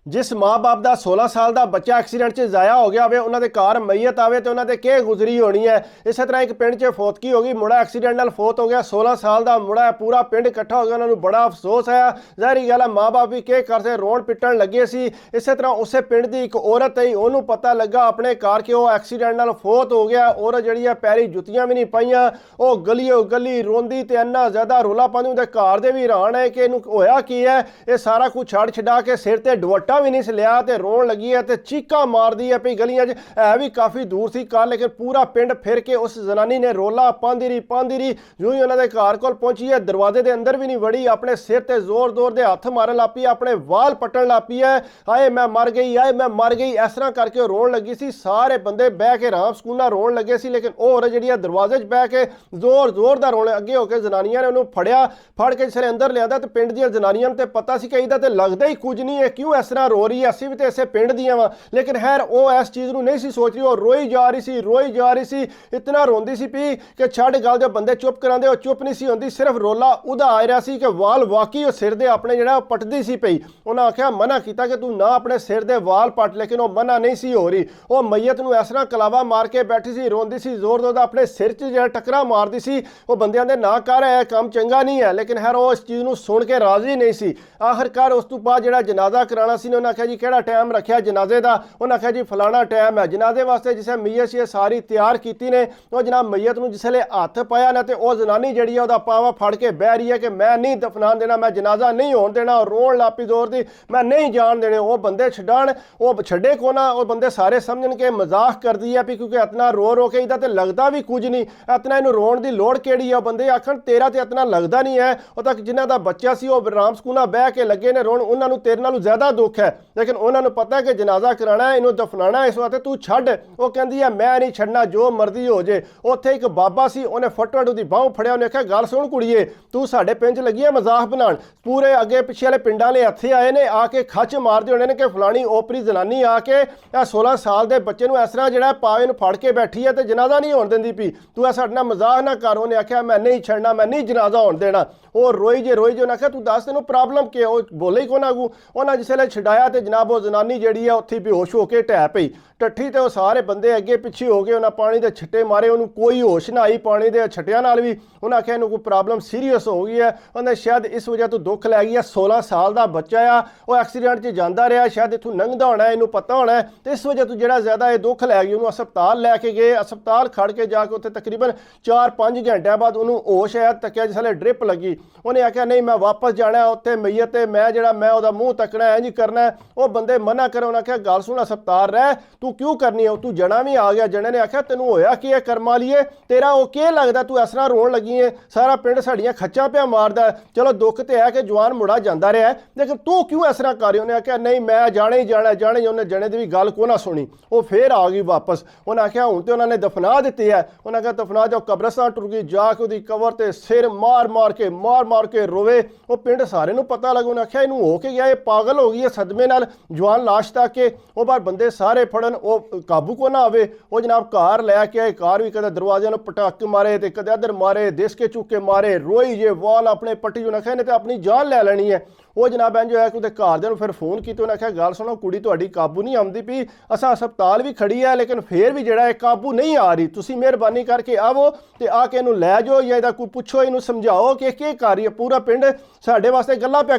जिस माँ बाप का 16 साल का बच्चा एक्सीडेंट से ज़ाया हो गया हो, उन्होंने कार मैयत आवे तो उन्होंने के गुजरी होनी है। इस तरह एक पिंड च फौतकी हो गई, मुड़ा एक्सीडेंट नाल फौत हो गया, 16 साल का मुड़ा है, पूरा पिंड इकट्ठा हो गया, उन्होंने बड़ा अफसोस आया। ज़ाहिर गल है माँ बाप भी के करते रोन पिटन लगे सी। इस तरह उस पिंड की एक औरत आई, उन्होंने पता लगा अपने कार के वो एक्सीडेंट नाल फौत हो गया। औरत जी है पैरी जुत्तियां भी नहीं पाइया, वो गलियों गली रोंदी ते इन्ना ज़्यादा रौला पाती, उनके घर दे भी हैरान है कि होया की है। ये सारा कुछ छड़ छड़ा के सिर ते दुपट्टा भी नहीं लिया ते रोन लगी है ते चीका मार दी है पी गलियां च। है भी काफ़ी दूर सी कार, लेकिन पूरा पिंड फिर के उस जनानी ने रोला पांदी रही। जो ही उन्होंने घर को पहुंची है, दरवाजे के अंदर भी नहीं वड़ी, अपने सिर ते जोर जोर के हथ मारन लग पई, अपने वाल पट्टन लग पई है। आए मैं मर गई, आए मैं मर गई, इस तरह करके रोन लगी सी। सारे बंदे बह के राम सकूना रोन लगे सी, लेकिन और जी दरवाजे च बह के जोर जोर का रोने अगे होकर जनानियां ने उन्होंने फड़िया, फड़ के जिसले अंदर लिया तो पिंड दी जनानियां ते पता सी कि इहदा ते लगदा ही कुछ नहीं है, क्यों इस तरह रो रही है, असीं भी तो इसे पिंड दियां वा। लेकिन खैर वो इस चीज़ को नहीं सी सोच रही, वो रोई जा रही सी, इतना रोंदी सी पी कि छड़ गल जो बंदे चुप करांदे वो चुप नहीं सी होंदी, सिर्फ रोला उदा आ रहा सी कि वाल वाकई सिर दे अपने जिहड़ा पटदी सी पई। उन्हें आख्या मना किया कि तू ना अपने सिर दे वाल पट, लेकिन वो मना नहीं सी हो रही। वो मैयत नूं इस तरह कलावा मार के बैठी सी, रोंदी सी, जोर जोर अपने सिर च जिहड़ा टकरा मारदी सी। वो बंदियां दे ना कर है काम चंगा नहीं है, लेकिन खैर वो इस चीज़ नूं सुन के राजी नहीं सी। आखिरकार उस तो बाद जिहड़ा जनाजा कराना सी, उन्हें आख्या जी किहड़ा टाइम रखा जनाजे का, उन्हें आख्या जी फलाना टाइम है। जनाजे वास्ते जिसे मैयत सी सारी तैयार की ने, वो जनाब मैयत नूं जिसले हथ पाया ना तो वह जनानी जिहड़ी है पावा फड़ के बह रही है कि मैं नहीं दफनान देना, मैं जनाजा नहीं होने देना, रोन लापी जोर दी, मैं नहीं जान देने। वो बंदे छड्डण, वो छड्डे को ना, वो बंदे सारे समझन के मजाक कर दी है, क्योंकि इतना रो रो के इहदा ते लगता भी कुछ नहीं, इतना इनू रोन की लोड़ केड़ी है। बंदे आखन तेरा तो इतना लगता नहीं है, वो तक जिन्हों का बच्चा सी वो राम सकूना बह के लगे ने रोन, उन्होंने तेरे नालों ज़्यादा दुख है। लेकिन उन्होंने पता है कि जनाजा कराना है, इनू दफनाना है, इस वास्ते तू छड्ड। वो कहती है मैं नहीं छड्डना, जो मर्जी हो जे। उत्थे एक बाबा सी, उन्हें फटोफट उसकी बांह फड़िया, उन्हें आख्या गल सुन कुड़िए, तू साडे पिंड च लगी है मजाक बनाण, पूरे अगे पिछे वाले पिंडां वाले इत्थे आए ने, आके खच मारदे होने ने कि फलानी ओपरी जनानी आके 16 साल के बच्चे नूं इस तरह जिहड़ा पावे नूं फड़ के बैठी है तो जनाजा नहीं होने देंदी पी, तू साडे नाल मजाक ना कर। उन्हें आख्या मैं नहीं छड़ना, मैं नहीं जनाजा होने देना। वो रोई जे उन्हें आख्या तू दस तेनों प्रॉब्लम के, वो बोले ही कोना अगू। उन्हें जिसले छडाया तो जनाब वो जनानी जी है उत्थे बेहोश होकर ढह पई टट्ठी, तो सारे बंदे अगे पिछे हो गए, उन्हें पानी के छट्टे मारे, उन्होंने कोई होश ना आई पानी के छट्टिया नाल भी। उन्हें आख्या इन्हूं कोई प्रॉब्लम सीरीयस हो गई है, उन्हें शायद इस वजह तो दुख लै गई है। 16 साल का बच्चा आ, वो एक्सीडेंट से जाता रहा, शायद इतों लंघदा होना, इन्हूं पता होना है, तो इस वजह तो जिहड़ा ज़्यादा ये दुख लै गई। उन्होंने अस्पताल लैके गए, अस्पताल खड़ के जाके उत्थे तकरीबन 4-5 घंटे बाद उन्होंने होश आया, तकिया जिसले ड्रिप लगी। उन्हें आख्या नहीं मैं वापस जाना उत्थे मैयत, मैं जिहड़ा मैं उहदा मूँह तकना है, इंज करना है। वो बंदे मना करे, उन्हें आख्या गल सुन अस्पताल रह, तू क्यों करनी है, तू जना भी आ गया। जने ने आख्या तेनों होया की है कर्मा लिए, तेरा वो क्या लगता तू इस तरह रोन लगी है, सारा पिंड साड़ियां खच्चां पिया मारदा। चलो दुख तो है कि जवान मुड़ा जाता रहा है, लेकिन तू क्यों इस तरह कर। उन्हें आख्या नहीं मैं जाने ही जाना, जाने ही। उन्हें जने की भी गल को ना सुनी, वो फिर आ गई वापस। उन्हें आख्या हूँ तो उन्होंने दफना दी है। उन्हें आख्या दफना जाओ, कब्रस्तान टुर गई, जाके उसकी कवर से सिर मार मार के रोवे। वो पिंड सारे नूं पता लगा। उन्हें आख्या इनू हो के गया, ये पागल हो गई है सदमे नाल, जवान लाश तक के। वो बार बंदे सारे फड़न, वो काबू को ना आवे। वो जनाब कार लैके आए, कार भी कदे दरवाजे में पटाके मारे, तो कदे इधर मारे, देसके चुके मारे, रोई जे वाल अपने पट्टी। उन्हें आख्या ने तो अपनी जान लै लैनी है। वो जनाब इंज होया कि उहदे घरदियां नूं फिर फोन किया, उन्हें आख्या गल सुनो कुड़ी तुहाडी काबू नहीं आउंदी पई, असां अस्पताल भी खड़ी है, लेकिन फिर भी जिहड़ा है काबू नहीं आ रही, तुसीं मेहरबानी करके आवो ते आके इहनूं लै जाओ, या इहदा कोई पुछो, इहनूं समझाओ कि की कर रही है। पूरा पिंड साडे वास्ते गल्लां पिया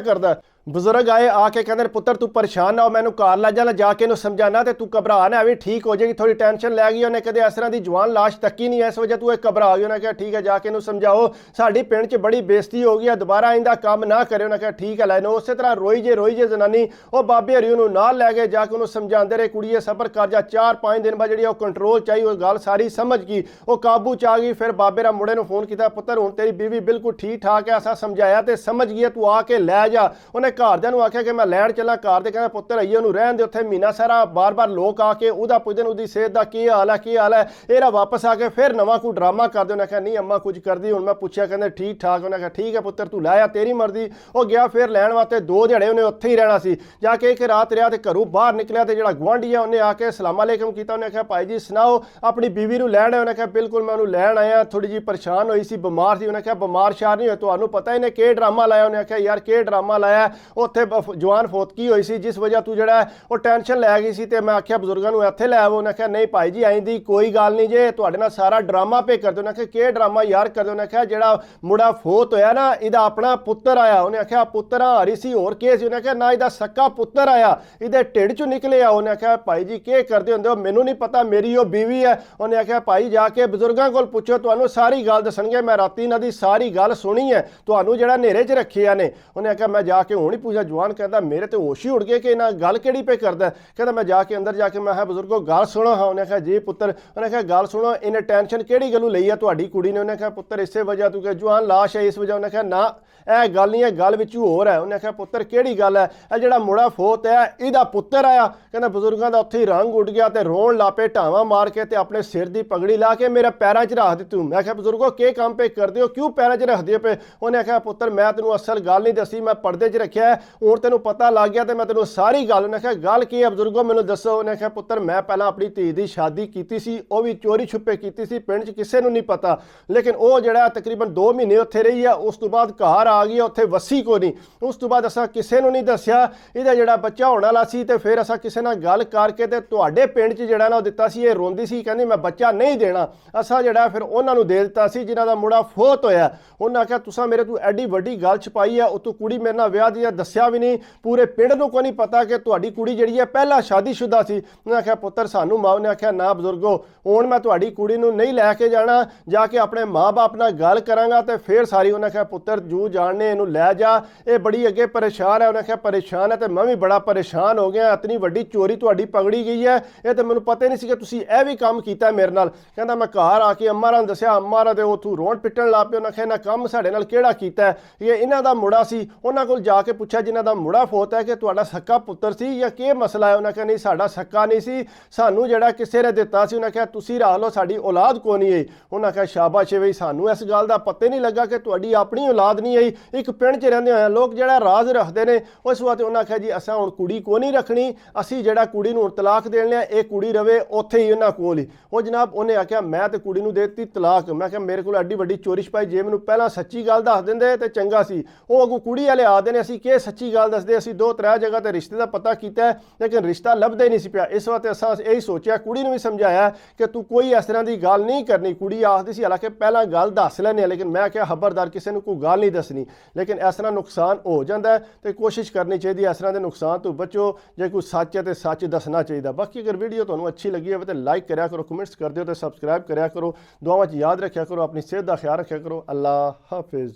करदा। बुजुर्ग आए आके कहते पुत्र तू परेशान ना हो, मैनू कार लै जाना, जाके इन्हूं समझाना, तो तू घबरा ना, भी ठीक हो जाएगी, थोड़ी टेंशन लै गई। उन्हें कदे इस तरह की जवान लाश तकी नहीं है, इस वजह तू एक घबरा गई। उन्हें कहा ठीक है, जाके इन्हूं समझाओ, साडी पिंड च बड़ी बेइज्जती हो गई है, दोबारा इंदा काम ना करे। उन्हें कहा ठीक है, लैनो। उस तरह रोई जे जनानी, वो बाबे हरी उन्होंने नाल लै गए, जाके उन्होंने समझाते रहे, कुड़िए सबर कर जा। 4-5 दिन बाद जी कंट्रोल चाहिए, वो गल सारी समझ गई, वो काबू च आ गई। फिर बाबे रा मुंडे नूं फोन किया, पुत्र हुण तेरी बीवी बिल्कुल ठीक ठाक है, असा समझाया तो समझ गई, तू आके लै जा। उन्हें घरदियां नूं आख्या कि मैं लैण चला, कार दे कहना पुत्र आइए उन्होंने रहन दे, उत्थे महीना सारा बार बार लोग आके उहदा पुछदे उसकी सेहत का की हाल है। एरा वापस आके फिर नवा कोई ड्रामा कर दे। उन्हें आख्या नहीं अम्मा कुछ कर दी। हुण मैं पूछया, कहते ठीक ठाक। उन्हें आख्या ठीक है पुत्र तू लाया, तेरी मर्जी। वो गया फिर लैण वास्ते, 2 दिहाड़े उन्हें उत्थे ही रहना सी। जाके एक रात रहा तो घरों बाहर निकलिया, तो जिहड़ा गुआंढी है उन्हें आके सलाम अलैकुम किया। उन्हें आख्या भाई जी सुनाओ अपनी बीवी नूं लैण आए। उन्हें आख्या बिल्कुल मैं उन्होंने लैण आया, थोड़ी जी परेशान हुई सी, बीमार सी। उन्हें आख्या बीमार शार नहीं होए, तुहानूं पता इन्हें के ड्रामा लाया। उन्हें आख्या यार के ड्रामा लाया, ਉੱਥੇ ਜਵਾਨ ਫੋਤਕੀ ਹੋਈ ਸੀ ਜਿਸ ਵਜ੍ਹਾ ਤੂੰ ਜਿਹੜਾ ਉਹ ਟੈਨਸ਼ਨ ਲੈ ਗਈ ਸੀ। ਤੇ ਮੈਂ ਆਖਿਆ ਬਜ਼ੁਰਗਾਂ ਨੂੰ ਇੱਥੇ ਲੈ ਆਵੋ। ਉਹਨੇ ਆਖਿਆ ਨਹੀਂ ਭਾਈ ਜੀ ਆਈਂਦੀ ਕੋਈ ਗੱਲ ਨਹੀਂ ਜੇ, ਤੁਹਾਡੇ ਨਾਲ ਸਾਰਾ ਡਰਾਮਾ ਪੇ ਕਰ ਦਿਓ। ਉਹਨੇ ਆਖਿਆ ਕੀ ਡਰਾਮਾ ਯਾਰ ਕਰ ਦਿਓ। ਉਹਨੇ ਆਖਿਆ ਜਿਹੜਾ ਮੁੰਡਾ ਫੋਤ ਹੋਇਆ ਨਾ ਇਹਦਾ ਆਪਣਾ ਪੁੱਤਰ ਆਇਆ। ਉਹਨੇ ਆਖਿਆ ਪੁੱਤਰ ਹਾਰੀ ਸੀ ਹੋਰ ਕੀ ਸੀ? ਉਹਨੇ ਆਖਿਆ ਨਾ ਇਹਦਾ ਸੱਕਾ ਪੁੱਤਰ ਆਇਆ, ਇਹਦੇ ਢਿੱਡ ਚੋਂ ਨਿਕਲਿਆ। ਉਹਨੇ ਆਖਿਆ ਭਾਈ ਜੀ ਕੀ ਕਰਦੇ ਹੁੰਦੇ ਹੋ? ਮੈਨੂੰ ਨਹੀਂ ਪਤਾ, ਮੇਰੀ ਉਹ ਬੀਵੀ ਹੈ। ਉਹਨੇ ਆਖਿਆ ਭਾਈ ਜਾ ਕੇ ਬਜ਼ੁਰਗਾਂ ਕੋਲ ਪੁੱਛੋ, ਤੁਹਾਨੂੰ ਸਾਰੀ ਗੱਲ ਦੱਸਣਗੇ। ਮੈਂ ਰਾਤੀ ਇਹਨਾਂ ਦੀ ਸਾਰੀ ਗੱਲ ਸੁਣੀ ਹੈ, ਤੁਹਾਨੂੰ ਜਿਹੜਾ ਹਨੇਰੇ 'ਚ ਰੱਖਿਆ ਨੇ। ਉਹਨੇ ਆਖਿਆ ਮੈਂ ਜਾ ਕੇ ਹੁਣ ਹੀ ਪੁੱਛਿਆ। ਜਵਾਨ ਕਹਿੰਦਾ ਮੇਰੇ ਤੇ ਹੋਸ਼ ਹੀ ਉੱਡ ਗਏ ਕਿ ਇਹਨਾਂ ਗੱਲ ਕਿਹੜੀ ਪੇ ਕਰਦਾ। ਕਹਿੰਦਾ ਮੈਂ ਜਾ ਕੇ ਅੰਦਰ ਜਾ ਕੇ ਮੈਂ ਕਿਹਾ ਬਜ਼ੁਰਗੋ ਗੱਲ ਸੁਣੋ। ਹਾਂ ਉਹਨੇ ਆਖਿਆ ਜੀ ਪੁੱਤਰ। ਉਹਨੇ ਆਖਿਆ ਗੱਲ ਸੁਣੋ, ਇਹਨੇ ਟੈਨਸ਼ਨ ਕਿਹੜੀ ਗੱਲੋਂ ਲਈ ਆ ਤੁਹਾਡੀ ਕੁੜੀ ਨੇ? ਉਹਨੇ ਆਖਿਆ ਪੁੱਤਰ ਇਸੇ ਵਜ੍ਹਾ ਤੂੰ ਕਿ ਜਵਾਨ ਲਾਸ਼ ਹੈ ਇਸ ਵਜ੍ਹਾ। ਉਹਨੇ ਆਖਿਆ ਨਾ ਇਹ ਗੱਲ ਨਹੀਂ ਹੈ, ਗੱਲ ਵਿੱਚ ਹੋਰ ਹੈ। ਉਹਨੇ ਆਖਿਆ ਪੁੱਤਰ ਕਿਹੜੀ ਗੱਲ ਹੈ? ਇਹ ਜਿਹੜਾ ਮੁੰਡਾ ਫੋਤ ਹੈ ਇਹਦਾ ਪੁੱਤਰ ਆਇਆ। ਕਹਿੰਦਾ ਬਜ਼ੁਰਗਾਂ ਦਾ ਉੱਥੇ ਹੀ ਰੰਗ ਉੱਡ ਗਿਆ ਤੇ ਰੋਣ ਲਾਪੇ ਢਾਵਾਂ ਮਾਰ ਕੇ ਤੇ ਆਪਣੇ ਸਿਰ ਦੀ ਪਗੜੀ ਲਾ ਕੇ ਮੇਰੇ ਪੈਰਾਂ 'ਚ ਰੱਖ ਦਿੱਤੀ। ਮੈਂ ਆਖਿਆ ਬਜ਼ੁਰਗੋ ਕੀ ਕੰਮ ਪੇ ਕਰਦੇ ਹੋ, ਕਿਉਂ ਪੈਰਾਂ 'ਚ ਰੱਖਦੇ ਪਏ? ਉਹਨੇ ਆਖਿਆ ਪੁੱਤਰ ਮੈਂ ਤੈਨੂੰ ਅਸਲ ਗੱਲ ਨਹੀਂ ਦੱਸੀ, ਮੈਂ ਪਰਦੇ 'ਚ ਰੱਖਿਆ ਹੈ, ਹੁਣ ਤੈਨੂੰ ਪਤਾ ਲੱਗ ਗਿਆ ਤੇ ਮੈਂ ਤੈਨੂੰ ਸਾਰੀ ਗੱਲ। ਉਹਨੇ ਆਖਿਆ ਗੱਲ ਕੀ ਹੈ ਬਜ਼ੁਰਗੋ ਮੈਨੂੰ ਦੱਸੋ। ਉਹਨੇ ਆਖਿਆ ਪੁੱਤਰ ਮੈਂ ਪਹਿਲਾਂ ਆਪਣੀ ਧੀ ਦੀ ਸ਼ਾਦੀ ਕੀਤੀ ਸੀ, ਉਹ ਵੀ ਚੋਰੀ ਛੁਪੇ ਕੀਤੀ ਸੀ, ਪਿੰਡ 'ਚ ਕਿਸੇ ਨੂੰ ਨਹੀਂ ਪਤਾ। ਲੇਕਿਨ ਉਹ ਜਿਹੜਾ ਤਕਰੀਬਨ 2 ਮਹੀਨੇ ਉੱਥੇ ਰਹੀ ਆ, ਉਸ ਤੋਂ ਬਾਅਦ ਘਰ ਆ ਗਈ, ਉੱਥੇ ਵਸੀ ਕੋ ਨਹੀਂ। ਉਸ ਤੋਂ ਬਾਅਦ ਅਸਾਂ ਕਿਸੇ ਨੂੰ ਨਹੀਂ ਦੱਸਿਆ ਇਹਦਾ ਜਿਹੜਾ ਬੱਚਾ ਹੋਣ ਵਾਲਾ ਸੀ। ਤੇ ਫਿਰ ਅਸਾਂ ਕਿਸੇ ਨਾਲ ਗੱਲ ਕਰਕੇ ਤੇ ਤੁਹਾਡੇ ਪਿੰਡ 'ਚ ਜਿਹੜਾ ਨਾ ਉਹ ਦਿੱਤਾ ਸੀ। ਇਹ ਰੋਂਦੀ ਸੀ, ਕਹਿੰਦੀ ਮੈਂ ਬੱਚਾ ਨਹੀਂ ਦੇਣਾ। ਅਸਾਂ ਜਿਹੜਾ ਫਿਰ ਉਹਨਾਂ ਨੂੰ ਦੇ ਦਿੱਤਾ ਸੀ ਜਿਨ੍ਹਾਂ ਦਾ ਮੁੰਡਾ ਫੋਤ ਹੋਇਆ। ਉਹਨਾਂ ਆਖਿਆ ਤੁਸੀਂ ਮੇਰੇ ਤੋਂ ਐਡੀ ਵੱਡੀ ਗੱਲ ਛਪਾਈ ਹੈ, ਉਤੋਂ ਕੁੜੀ ਮੇਰੇ ਨਾਲ ਵਿਆਹ ਦੀ ਦੱਸਿਆ ਵੀ ਨਹੀਂ, ਪੂਰੇ ਪਿੰਡ ਨੂੰ ਕੋਈ ਨਹੀਂ ਪਤਾ ਕਿ ਤੁਹਾਡੀ ਕੁੜੀ ਜਿਹੜੀ ਹੈ ਪਹਿਲਾਂ ਸ਼ਾਦੀशुदा ਸੀ। ਉਹਨੇ ਆਖਿਆ ਪੁੱਤਰ ਸਾਨੂੰ ਮਾਂ ਨੇ ਆਖਿਆ ਨਾ ਬਜ਼ੁਰਗੋ ਹੁਣ ਮੈਂ ਤੁਹਾਡੀ ਕੁੜੀ ਨੂੰ ਨਹੀਂ ਲੈ ਕੇ ਜਾਣਾ, ਜਾ ਕੇ ਆਪਣੇ ਮਾਂ-ਬਾਪ ਨਾਲ ਗੱਲ ਕਰਾਂਗਾ ਤੇ ਫਿਰ ਸਾਰੀ। ਉਹਨੇ ਆਖਿਆ ਪੁੱਤਰ ਜੂ ਜਾਣਨੇ ਇਹਨੂੰ ਲੈ ਜਾ, ਇਹ ਬੜੀ ਅੱਗੇ ਪਰੇਸ਼ਾਨ ਹੈ। ਉਹਨੇ ਆਖਿਆ ਪਰੇਸ਼ਾਨ ਹੈ ਤੇ ਮੈਂ ਵੀ ਬੜਾ ਪਰੇਸ਼ਾਨ ਹੋ ਗਿਆ, ਇਤਨੀ ਵੱਡੀ ਚੋਰੀ ਤੁਹਾਡੀ ਪਕੜੀ ਗਈ ਹੈ, ਇਹ ਤੇ ਮੈਨੂੰ ਪਤਾ ਹੀ ਨਹੀਂ ਸੀ ਕਿ ਤੁਸੀਂ ਇਹ ਵੀ ਕੰਮ ਕੀਤਾ ਮੇਰੇ ਨਾਲ। ਕਹਿੰਦਾ ਮੈਂ ਘਰ ਆ ਕੇ ਅੰਮਾ ਨੂੰ ਦੱਸਿਆ, ਅੰਮਾ ਦੇ ਉੱਥੋਂ ਰੋਣ ਪਿੱਟਣ ਲੱਗ ਪਏ। ਉਹਨਾਂ ਆਖਿਆ ਇਹਨਾਂ ਕੰਮ ਸਾਡੇ ਨਾਲ ਕਿਹੜਾ ਕੀਤਾ? ਇਹ ਇਹਨਾਂ ਦਾ ਮੁੰਡਾ ਸੀ। ਉਹਨਾਂ ਕੋਲ ਜਾ ਕੇ ਪੁੱਛਿਆ ਜਿਨ੍ਹਾਂ ਦਾ ਮੁੰਡਾ ਫੋਤ ਹੈ ਕਿ ਤੁਹਾਡਾ ਸੱਕਾ ਪੁੱਤਰ ਸੀ ਜਾਂ ਕੀ ਮਸਲਾ ਹੈ? ਉਹਨਾਂ ਆਖਿਆ ਨਹੀਂ ਸਾਡਾ ਸੱਕਾ ਨਹੀਂ ਸੀ, ਸਾਨੂੰ ਜਿਹੜਾ ਕਿਸੇ ਨੇ ਦਿੱਤਾ ਸੀ। ਉਹਨਾਂ ਆਖਿਆ ਤੁਸੀਂ ਰੱਖ ਲਓ, ਸਾਡੀ ਔਲਾਦ ਕੋਈ ਨਹੀਂ ਆਈ। ਉਹਨਾਂ ਆਖਿਆ ਸ਼ਾਬਾਸ਼ ਏ ਬਈ, ਸਾਨੂੰ ਇਸ ਗੱਲ ਦਾ ਪਤਾ ਨਹੀਂ ਲੱਗਾ ਕਿ ਤੁਹਾਡੀ ਆਪਣੀ ਔਲਾਦ ਨਹੀਂ ਆਈ। ਇੱਕ ਪਿੰਡ 'ਚ ਰਹਿੰਦੇ ਹੋਏ ਲੋਕ ਜਿਹੜਾ ਰਾਜ਼ ਰੱਖਦੇ ਨੇ ਉਸ ਵਾਸਤੇ। ਉਹਨਾਂ ਆਖਿਆ ਜੀ ਅਸਾਂ ਹੁਣ ਕੁੜੀ ਕੋ ਨਹੀਂ ਰੱਖਣੀ, ਅਸੀਂ ਜਿਹੜਾ ਕੁੜੀ ਨੂੰ ਤਲਾਕ ਦੇਣ ਲਿਆ, ਇਹ ਕੁੜੀ ਰਵੇ ਉੱਥੇ ਹੀ ਉਹਨਾਂ ਕੋਲ ਹੀ। ਉਹ ਜਨਾਬ ਉਹਨੇ ਆਖਿਆ ਮੈਂ ਤੇ ਕੁੜੀ ਨੂੰ ਦੇ ਦਿੱਤੀ ਤਲਾਕ। ਮੈਂ ਕਿਹਾ ਮੇਰੇ ਕੋਲ ਐਡੀ ਵੱਡੀ ਚੋਰੀ ਛਪਾਈ, ਜੇ ਮੈਨੂੰ ਪਹਿਲਾਂ ਸੱਚੀ ਗੱਲ ਦੱਸ ਦਿੰਦੇ ਤੇ ਚੰਗਾ ਸੀ। ਉਹ ਅੱਗੋਂ ਕੁੜੀ ਵਾਲੇ ਆਦੇ ਨੇ ਅਸੀਂ ਕਿ ਸੱਚੀ ਗੱਲ ਦੱਸਦੇ, ਅਸੀਂ 2-3 ਜਗ੍ਹਾ ਤੇ ਰਿਸ਼ਤੇ ਦਾ ਪਤਾ ਕੀਤਾ ਲੇਕਿਨ ਰਿਸ਼ਤਾ ਲੱਭਦਾ ਹੀ ਨਹੀਂ ਸੀ ਪਿਆ। ਇਸ ਵਾਸਤੇ ਅਸਾਂ ਇਹੀ ਸੋਚਿਆ, ਕੁੜੀ ਨੂੰ ਵੀ ਸਮਝਾਇਆ ਕਿ ਤੂੰ ਕੋਈ ਇਸ ਤਰ੍ਹਾਂ ਦੀ ਗੱਲ ਨਹੀਂ ਕਰਨੀ। ਕੁੜੀ ਆਖਦੀ ਸੀ ਹਾਲਾਂਕਿ ਪਹਿਲਾਂ ਗੱਲ ਦੱਸ ਲੈਣੇ, ਲੇਕਿਨ ਮੈਂ ਕਿਹਾ ਖਬਰਦਾਰ ਕਿਸੇ ਨੂੰ ਕੋਈ ਗੱਲ ਨਹੀਂ ਦੱਸਣੀ। ਲੇਕਿਨ ਇਸ ਤਰ੍ਹਾਂ ਨੁਕਸਾਨ ਹੋ ਜਾਂਦਾ ਤੇ ਕੋਸ਼ਿਸ਼ ਕਰਨੀ ਚਾਹੀਦੀ ਇਸ ਤਰ੍ਹਾਂ ਦੇ ਨੁਕਸਾਨ ਤੋਂ ਬਚੋ। ਜੇ ਕੋਈ ਸੱਚ ਹੈ ਤੇ ਸੱਚ ਦੱਸਣਾ ਚਾਹੀਦਾ। ਬਾਕੀ ਅਗਰ ਵੀਡੀਓ ਤੁਹਾਨੂੰ ਅੱਛੀ ਲੱਗੀ ਹੋਵੇ ਤਾਂ ਲਾਈਕ ਕਰਿਆ ਕਰੋ, ਕਮੈਂਟਸ ਕਰ ਦਿਓ ਤੇ ਸਬਸਕ੍ਰਾਈਬ ਕਰਿਆ ਕਰੋ। ਦੁਆਵਾਂ 'ਚ ਯਾਦ ਰੱਖਿਆ ਕਰੋ, ਆਪਣੀ ਸਿਹਤ ਦਾ ਖਿਆਲ ਰੱਖਿਆ ਕਰੋ। ਅੱਲਾਹ ਹਾਫਿਜ਼।